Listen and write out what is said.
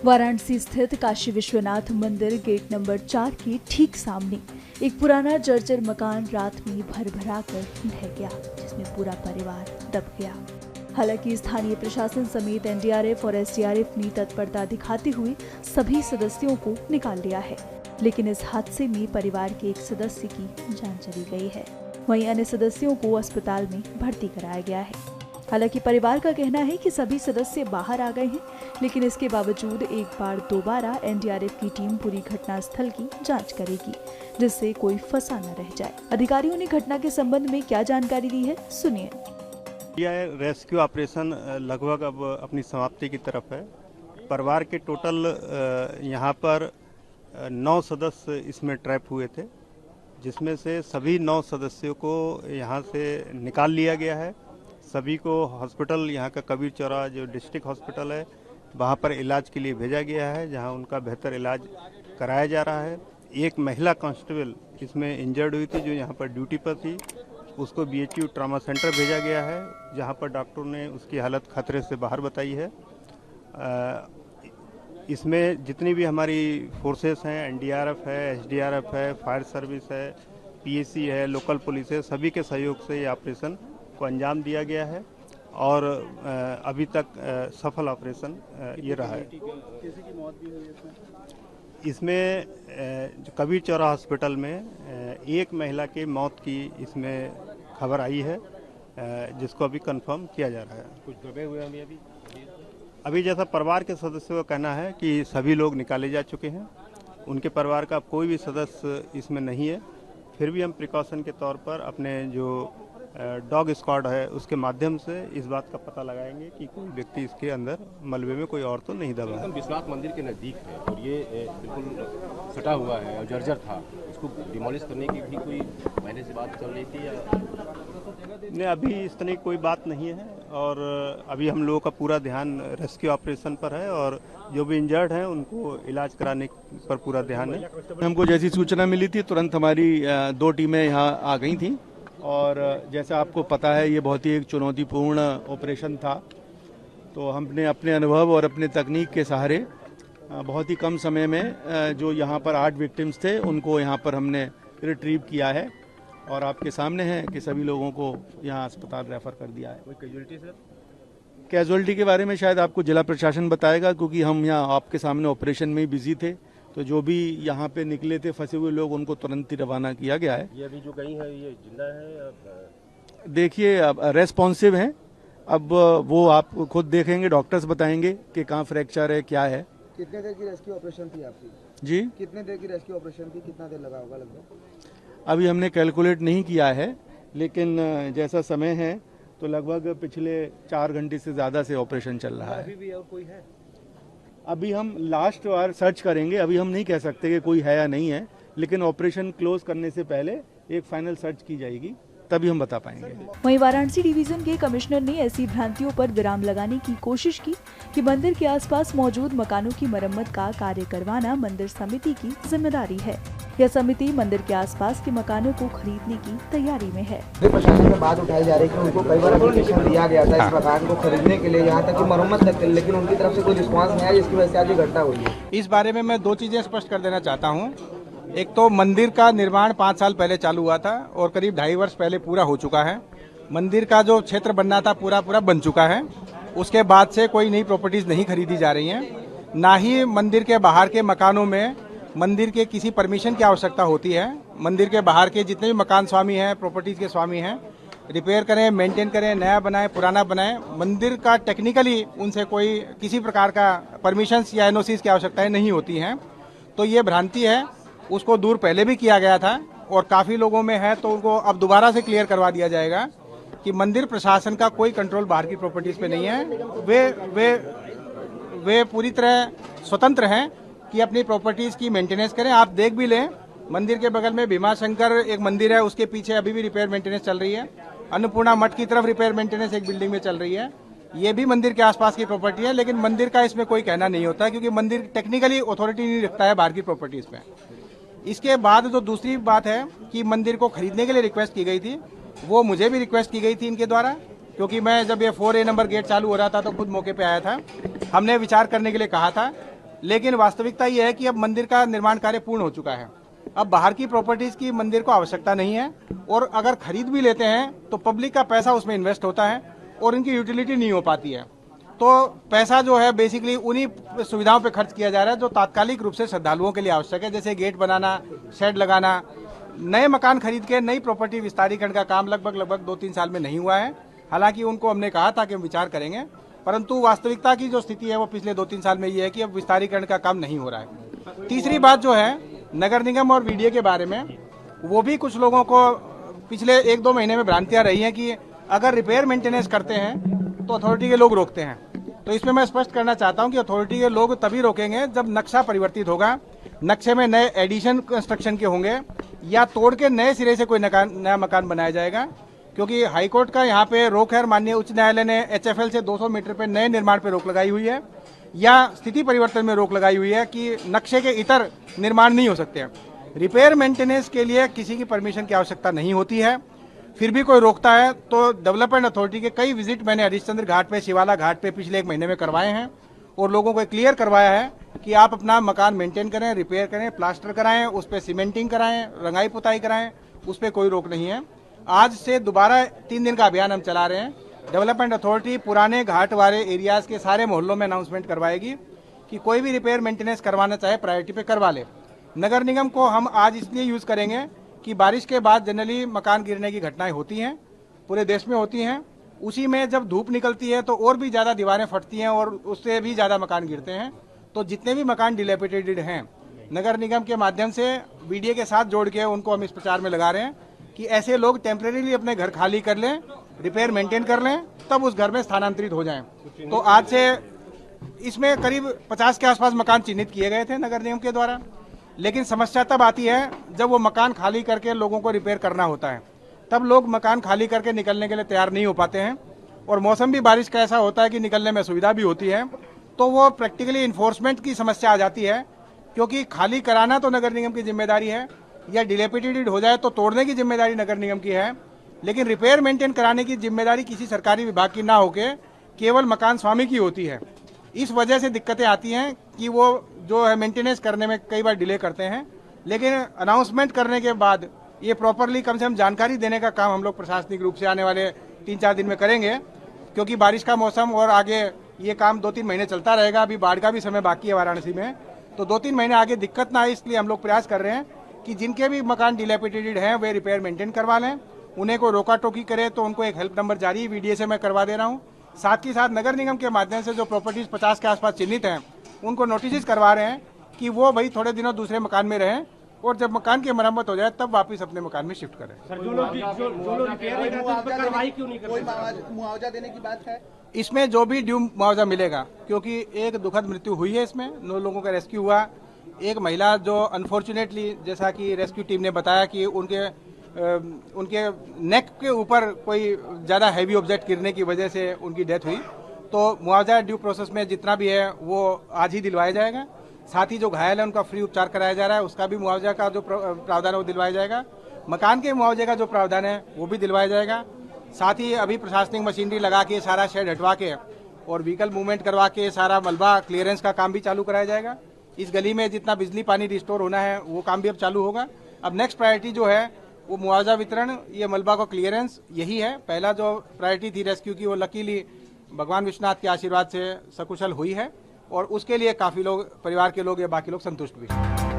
वाराणसी स्थित काशी विश्वनाथ मंदिर gate number 4 के ठीक सामने एक पुराना जर्जर मकान रात में भरभरा कर ढह गया, जिसमें पूरा परिवार दब गया। हालांकि स्थानीय प्रशासन समेत एनडीआरएफ और एसडीआरएफ ने तत्परता दिखाते हुए सभी सदस्यों को निकाल लिया है, लेकिन इस हादसे में परिवार के एक सदस्य की जान चली गई है। वहीं अन्य सदस्यों को अस्पताल में भर्ती कराया गया है। हालांकि परिवार का कहना है कि सभी सदस्य बाहर आ गए हैं, लेकिन इसके बावजूद एक बार दोबारा एनडीआरएफ की टीम पूरी घटनास्थल की जांच करेगी, जिससे कोई फंसा न रह जाए। अधिकारियों ने घटना के संबंध में क्या जानकारी दी है, सुनिए। यह रेस्क्यू ऑपरेशन लगभग अब अपनी समाप्ति की तरफ है। परिवार के टोटल यहाँ पर 9 सदस्य इसमें ट्रैप हुए थे, जिसमें से सभी 9 सदस्यों को यहाँ से निकाल लिया गया है। सभी को हॉस्पिटल, यहाँ का कबीर चौराहा जो डिस्ट्रिक्ट हॉस्पिटल है, वहाँ पर इलाज के लिए भेजा गया है, जहाँ उनका बेहतर इलाज कराया जा रहा है। एक महिला कांस्टेबल इसमें इंजर्ड हुई थी, जो यहाँ पर ड्यूटी पर थी, उसको बीएचयू ट्रॉमा सेंटर भेजा गया है, जहाँ पर डॉक्टरों ने उसकी हालत खतरे से बाहर बताई है। इसमें जितनी भी हमारी फोर्सेस हैं, एनडीआरएफ है, एसडीआरएफ है, फायर सर्विस है, पीएसी है, लोकल पुलिस है, सभी के सहयोग से ये ऑपरेशन को अंजाम दिया गया है और अभी तक सफल ऑपरेशन ये रहा है। इसमें जो कबीर चौराहा हॉस्पिटल में एक महिला की मौत की इसमें खबर आई है, जिसको अभी कंफर्म किया जा रहा है। कुछ दबे हुए हैं अभी जैसा परिवार के सदस्यों का कहना है कि सभी लोग निकाले जा चुके हैं, उनके परिवार का कोई भी सदस्य इसमें नहीं है। फिर भी हम प्रिकॉशन के तौर पर अपने जो डॉग स्क्वाड है उसके माध्यम से इस बात का पता लगाएंगे कि कोई व्यक्ति इसके अंदर मलबे में कोई और तो नहीं दबा है। विश्वनाथ मंदिर के नज़दीक है और ये बिल्कुल सटा हुआ है और जर्जर था, इसको डिमोलिश करने की भी कोई महीने से बात चल रही थी या नहीं? अभी इस तरह की कोई बात नहीं है और अभी हम लोगों का पूरा ध्यान रेस्क्यू ऑपरेशन पर है और जो भी इंजर्ड हैं उनको इलाज कराने पर पूरा ध्यान है। हमको जैसी सूचना मिली थी तुरंत हमारी 2 टीमें यहाँ आ गई थी और जैसा आपको पता है ये बहुत ही एक चुनौतीपूर्ण ऑपरेशन था, तो हमने अपने अनुभव और अपने तकनीक के सहारे बहुत ही कम समय में जो यहाँ पर 8 विक्टिम्स थे उनको यहाँ पर हमने रिट्रीव किया है और आपके सामने है कि सभी लोगों को यहाँ अस्पताल रेफर कर दिया है। कोई कैजुअलिटी सर? कैजुअलिटी के बारे में शायद आपको जिला प्रशासन बताएगा, क्योंकि हम यहाँ आपके सामने ऑपरेशन में ही बिजी थे, तो जो भी यहाँ पे निकले थे फंसे हुए लोग उनको तुरंत ही रवाना किया गया है। ये अभी जो गई है ये जिंदा है या? देखिए अब रेस्पॉन्सिव हैं, अब वो आप खुद देखेंगे, डॉक्टर्स बताएंगे कि कहाँ फ्रैक्चर है, क्या है। कितने देर की रेस्क्यू ऑपरेशन थी आपकी? जी, कितने देर की रेस्क्यू ऑपरेशन थी, कितना देर लगा होगा लगभग? अभी हमने कैलकुलेट नहीं किया है, लेकिन जैसा समय है तो लगभग पिछले 4 घंटे से ज़्यादा से ऑपरेशन चल रहा है। अभी भी और कोई है? अभी हम लास्ट बार सर्च करेंगे, अभी हम नहीं कह सकते कि कोई है या नहीं है, लेकिन ऑपरेशन क्लोज करने से पहले एक फाइनल सर्च की जाएगी, तभी हम बता पाएंगे। वहीं वाराणसी डिवीजन के कमिश्नर ने ऐसी भ्रांतियों पर विराम लगाने की कोशिश की कि मंदिर के आसपास मौजूद मकानों की मरम्मत का कार्य करवाना मंदिर समिति की जिम्मेदारी है। यह समिति मंदिर के आसपास के मकानों को खरीदने की तैयारी में है। प्रशासन में बात उठाई जा रही है कि उनको कई बार एप्लीकेशन दिया गया था इस मकान को खरीदने के लिए, यहाँ तक कि मरम्मत तक के लिए, लेकिन उनकी तरफ से कोई रिस्पांस नहीं आया, जिसकी वजह से आज ये घटना हुई है। इस बारे में मैं 2 चीजें स्पष्ट कर देना चाहता हूँ। एक तो मंदिर का निर्माण 5 साल पहले चालू हुआ था और करीब 2.5 वर्ष पहले पूरा हो चुका है। मंदिर का जो क्षेत्र बनना था पूरा बन चुका है। उसके बाद से कोई नई प्रॉपर्टीज नहीं खरीदी जा रही हैं, ना ही मंदिर के बाहर के मकानों में मंदिर के किसी परमिशन की आवश्यकता होती है। मंदिर के बाहर के जितने भी मकान स्वामी हैं, प्रॉपर्टीज के स्वामी हैं, रिपेयर करें, मेंटेन करें, नया बनाएं, पुराना बनाएं, मंदिर का टेक्निकली उनसे कोई किसी प्रकार का परमिशंस या एनओसीज की आवश्यकताएं नहीं होती हैं। तो ये भ्रांति है, उसको दूर पहले भी किया गया था और काफी लोगों में है, तो उनको अब दोबारा से क्लियर करवा दिया जाएगा कि मंदिर प्रशासन का कोई कंट्रोल बाहर की प्रॉपर्टीज पे नहीं है। वे पूरी तरह स्वतंत्र हैं कि अपनी प्रॉपर्टीज की मेंटेनेंस करें। आप देख भी लें, मंदिर के बगल में भीमा शंकर एक मंदिर है, उसके पीछे अभी भी रिपेयर मेंटेनेंस चल रही है। अन्नपूर्णा मठ की तरफ रिपेयर मेंटेनेंस एक बिल्डिंग में चल रही है। ये भी मंदिर के आसपास की प्रॉपर्टी है, लेकिन मंदिर का इसमें कोई कहना नहीं होता, क्योंकि मंदिर टेक्निकली अथॉरिटी नहीं रखता है बाहर की प्रॉपर्टीज पे। इसके बाद जो दूसरी बात है कि मंदिर को खरीदने के लिए रिक्वेस्ट की गई थी, वो मुझे भी रिक्वेस्ट की गई थी इनके द्वारा, क्योंकि मैं जब ये 4A नंबर गेट चालू हो रहा था तो खुद मौके पे आया था। हमने विचार करने के लिए कहा था, लेकिन वास्तविकता ये है कि अब मंदिर का निर्माण कार्य पूर्ण हो चुका है। अब बाहर की प्रॉपर्टीज की मंदिर को आवश्यकता नहीं है, और अगर खरीद भी लेते हैं तो पब्लिक का पैसा उसमें इन्वेस्ट होता है और इनकी यूटिलिटी नहीं हो पाती है। तो पैसा जो है बेसिकली उन्हीं सुविधाओं पे खर्च किया जा रहा है जो तात्कालिक रूप से श्रद्धालुओं के लिए आवश्यक है, जैसे गेट बनाना, शेड लगाना। नए मकान खरीद के नई प्रॉपर्टी विस्तारीकरण का काम लगभग 2-3 साल में नहीं हुआ है। हालांकि उनको हमने कहा था कि हम विचार करेंगे, परंतु वास्तविकता की जो स्थिति है वो पिछले 2-3 साल में ये है कि अब विस्तारीकरण का काम नहीं हो रहा है। तीसरी बात जो है नगर निगम और वीडीए के बारे में, वो भी कुछ लोगों को पिछले 1-2 महीने में भ्रांतियां रही हैं कि अगर रिपेयर मेंटेनेंस करते हैं तो अथॉरिटी के लोग रोकते हैं। तो इसमें मैं स्पष्ट करना चाहता हूं कि अथॉरिटी के लोग तभी रोकेंगे जब नक्शा परिवर्तित होगा, नक्शे में नए एडिशन कंस्ट्रक्शन के होंगे या तोड़ के नए सिरे से कोई नया मकान बनाया जाएगा। क्योंकि हाईकोर्ट का यहाँ पे रोक है और माननीय उच्च न्यायालय ने HFL से 200 मीटर पे नए निर्माण पे रोक लगाई हुई है, या स्थिति परिवर्तन में रोक लगाई हुई है कि नक्शे के इतर निर्माण नहीं हो सकते हैं। रिपेयर मेंटेनेंस के लिए किसी की परमिशन की आवश्यकता नहीं होती है, फिर भी कोई रोकता है तो डेवलपमेंट अथॉरिटी के कई विजिट मैंने हरिश्चंद्र घाट पे, शिवाला घाट पे पिछले 1 महीने में करवाए हैं और लोगों को क्लियर करवाया है कि आप अपना मकान मेंटेन करें, रिपेयर करें, प्लास्टर कराएं, उस पर सीमेंटिंग कराएं, रंगाई पुताई कराएं, उस पर कोई रोक नहीं है। आज से दोबारा 3 दिन का अभियान हम चला रहे हैं। डेवलपमेंट अथॉरिटी पुराने घाट वाले एरियाज के सारे मोहल्लों में अनाउंसमेंट करवाएगी कि कोई भी रिपेयर मेंटेनेंस करवाना चाहे प्रायोरिटी पे करवा ले। नगर निगम को हम आज इसलिए यूज करेंगे कि बारिश के बाद जनरली मकान गिरने की घटनाएं होती हैं, पूरे देश में होती हैं। उसी में जब धूप निकलती है तो और भी ज्यादा दीवारें फटती हैं और उससे भी ज्यादा मकान गिरते हैं। तो जितने भी मकान डिलेपिटेटेड हैं, नगर निगम के माध्यम से वीडीए के साथ जोड़ के उनको हम इस प्रचार में लगा रहे हैं कि ऐसे लोग टेम्परेरीली अपने घर खाली कर लें, रिपेयर मेंटेन कर लें, तब उस घर में स्थानांतरित हो जाएं। तो आज से इसमें करीब 50 के आसपास मकान चिन्हित किए गए थे नगर निगम के द्वारा, लेकिन समस्या तब आती है जब वो मकान खाली करके लोगों को रिपेयर करना होता है। तब लोग मकान खाली करके निकलने के लिए तैयार नहीं हो पाते हैं और मौसम भी बारिश का ऐसा होता है कि निकलने में सुविधा भी होती है, तो वो प्रैक्टिकली इन्फोर्समेंट की समस्या आ जाती है। क्योंकि खाली कराना तो नगर निगम की जिम्मेदारी है, या डिलेपिटेटेड हो जाए तो तोड़ने की जिम्मेदारी नगर निगम की है, लेकिन रिपेयर मेंटेन कराने की जिम्मेदारी किसी सरकारी विभाग की ना होके केवल मकान स्वामी की होती है। इस वजह से दिक्कतें आती हैं कि वो जो है मेंटेनेंस करने में कई बार डिले करते हैं। लेकिन अनाउंसमेंट करने के बाद ये प्रॉपरली कम से कम जानकारी देने का काम हम लोग प्रशासनिक रूप से आने वाले 3-4 दिन में करेंगे, क्योंकि बारिश का मौसम और आगे ये काम 2-3 महीने चलता रहेगा। अभी बाढ़ का भी समय बाकी है वाराणसी में, तो 2-3 महीने आगे दिक्कत ना आए, इसलिए हम लोग प्रयास कर रहे हैं कि जिनके भी मकान डिलेपिटेटेड हैं वे रिपेयर मेंटेन करवा लें। उन्हें कोई रोका टोकी करे तो उनको एक हेल्प नंबर जारी वीडीए से मैं करवा दे रहा हूँ। साथ ही साथ नगर निगम के माध्यम से जो प्रॉपर्टीज 50 के आसपास चिन्हित हैं उनको नोटिस करवा रहे हैं कि वो भाई थोड़े दिनों दूसरे मकान में रहें और जब मकान की मरम्मत हो जाए तब वापस अपने मकान में शिफ्ट करें। सर, जो लोग रिपेयर नहीं करते उस पर कार्रवाई क्यों नहीं करते? मुआवजा देने की बात है इसमें, जो भी ड्यू मुआवजा मिलेगा, क्योंकि एक दुखद मृत्यु हुई है इसमें, 9 लोगों का रेस्क्यू हुआ। एक महिला जो अनफॉर्चुनेटली, जैसा कि रेस्क्यू टीम ने बताया कि उनके नेक के ऊपर कोई ज़्यादा हैवी ऑब्जेक्ट गिरने की वजह से उनकी डेथ हुई। तो मुआवजा ड्यू प्रोसेस में जितना भी है वो आज ही दिलवाया जाएगा। साथ ही जो घायल है उनका फ्री उपचार कराया जा रहा है, उसका भी मुआवजा का जो प्रावधान है वो दिलवाया जाएगा। मकान के मुआवजे का जो प्रावधान है वो भी दिलवाया जाएगा। साथ ही अभी प्रशासनिक मशीनरी लगा के सारा शेड हटवा के और व्हीकल मूवमेंट करवा के सारा मलबा क्लियरेंस का काम भी चालू कराया जाएगा। इस गली में जितना बिजली पानी रिस्टोर होना है वो काम भी अब चालू होगा। अब नेक्स्ट प्रायोरिटी जो है वो मुआवजा वितरण, ये मलबा को क्लियरेंस, यही है। पहला जो प्रायोरिटी थी रेस्क्यू की वो लकीली भगवान विश्वनाथ के आशीर्वाद से सकुशल हुई है और उसके लिए काफ़ी लोग, परिवार के लोग या बाकी लोग संतुष्ट भी हैं।